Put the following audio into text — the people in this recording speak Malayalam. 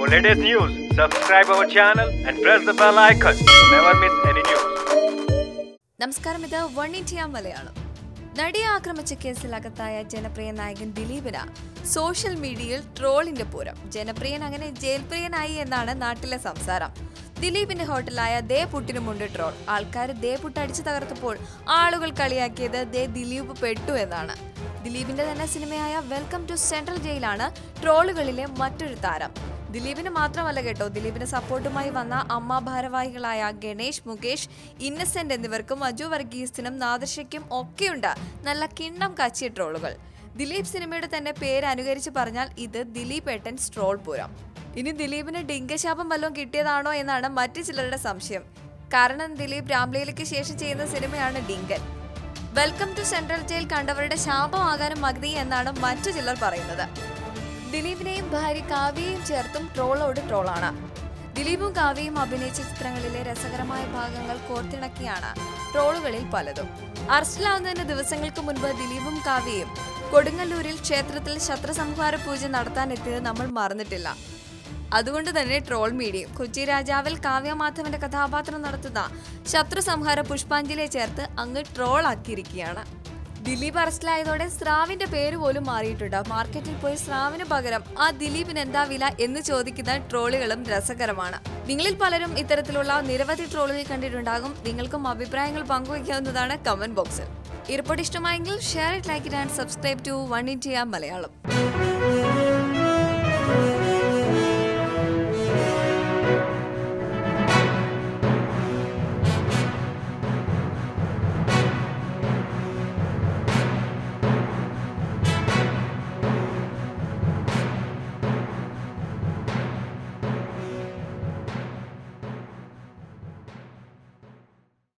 For latest news, subscribe our channel and press the bell icon to never miss any news. നമസ്കാരം, ഇത് 1 India മലയാളം. നടിയെ ആക്രമിച്ച കേസിൽ അകത്തായ ജനപ്രിയ നായകൻ ദിലീപിന് സോഷ്യൽ മീഡിയയിൽ ട്രോളിന്റെ പൂരം. ജനപ്രിയൻ അങ്ങനെ ജയിൽപ്രിയനായി എന്നാണ് നാട്ടിലെ സംസാരം. ദിലീപിന്റെ ഹോട്ടലായ ദേ പുട്ടിനുമുണ്ട് ട്രോൾ. ആൾക്കാർ ദേ പുട്ട് അടിച്ചു തകർത്തപ്പോൾ ആളുകൾ കളിയാക്കിയത് ദേ ദിലീപ് പെട്ടു എന്നാണ്. ദിലീപിന്റെ തന്നെ സിനിമയായ വെൽക്കം ടു സെൻട്രൽ ജയിലാണ് ട്രോളുകളിലെ മറ്റൊരു താരം. ദിലീപിന് മാത്രമല്ല കേട്ടോ, ദിലീപിന് സപ്പോർട്ടുമായി വന്ന അമ്മ ഭാരവാഹികളായ ഗണേഷ്, മുകേഷ്, ഇന്നസെന്റ് എന്നിവർക്കും അജു വർഗീസിനും നാദർഷയ്ക്കും ഒക്കെയുണ്ട് നല്ല കിണ്ണം കാച്ചിയ ട്രോളുകൾ. ദിലീപ് സിനിമയുടെ തന്നെ പേര് അനുകരിച്ച് പറഞ്ഞാൽ ഇത് ദിലീപ് ഏട്ടൻസ് ട്രോൾ പൂരം. ഇനി ദിലീപിന് ഡിങ്കശാപം വല്ലതും കിട്ടിയതാണോ എന്നാണ് മറ്റു ചിലരുടെ സംശയം. കാരണം ദിലീപ് രാംലീലയ്ക്ക് ശേഷം ചെയ്യുന്ന സിനിമയാണ് Dinkan. Welcome to central jail കണ്ടവരുടെ ശാപമാകാനും മതി എന്നാണ് മറ്റു ചിലർ പറയുന്നത്. ദിലീപിനെയും ഭാര്യ കാവ്യയും ചേർത്തും ട്രോളോട് ട്രോളാണ്. ദിലീപും കാവ്യയും അഭിനയിച്ച ചിത്രങ്ങളിലെ രസകരമായ ഭാഗങ്ങൾ കോർത്തിണക്കിയാണ് ട്രോളുകളിൽ പലതും. അറസ്റ്റിലാവുന്നതിന് ദിവസങ്ങൾക്ക് മുൻപ് ദിലീപും കാവ്യയും കൊടുങ്ങല്ലൂരിൽ ക്ഷേത്രത്തിൽ ശത്രുസംഹാര പൂജ നടത്താനെത്തിയത് നമ്മൾ മറന്നിട്ടില്ല. അതുകൊണ്ട് തന്നെ ട്രോൾ മീഡിയയും കൊച്ചി രാജാവിൽ കാവ്യ മാധവന്റെ കഥാപാത്രം നടത്തുന്ന ശത്രുസംഹാര പുഷ്പാഞ്ജലിയെ ചേർത്ത് അങ്ങ് ട്രോൾ ആക്കിയിരിക്കുകയാണ്. ദിലീപ് അറസ്റ്റിലായതോടെ സ്രാവിന്റെ പേര് പോലും മാറിയിട്ടുണ്ട്. മാർക്കറ്റിൽ പോയി സ്രാവിന് പകരം ആ ദിലീപിന് എന്താ വില എന്ന് ചോദിക്കുന്ന ട്രോളുകളും രസകരമാണ്. നിങ്ങളിൽ പലരും ഇത്തരത്തിലുള്ള നിരവധി ട്രോളുകൾ കണ്ടിട്ടുണ്ടാകും. നിങ്ങൾക്കും അഭിപ്രായങ്ങൾ പങ്കുവയ്ക്കാവുന്നതാണ് കമന്റ് ബോക്സിൽ. ഈ റിപ്പോർട്ട് ഇഷ്ടമായെങ്കിൽ share it, like it and subscribe to 1 India Malayalam.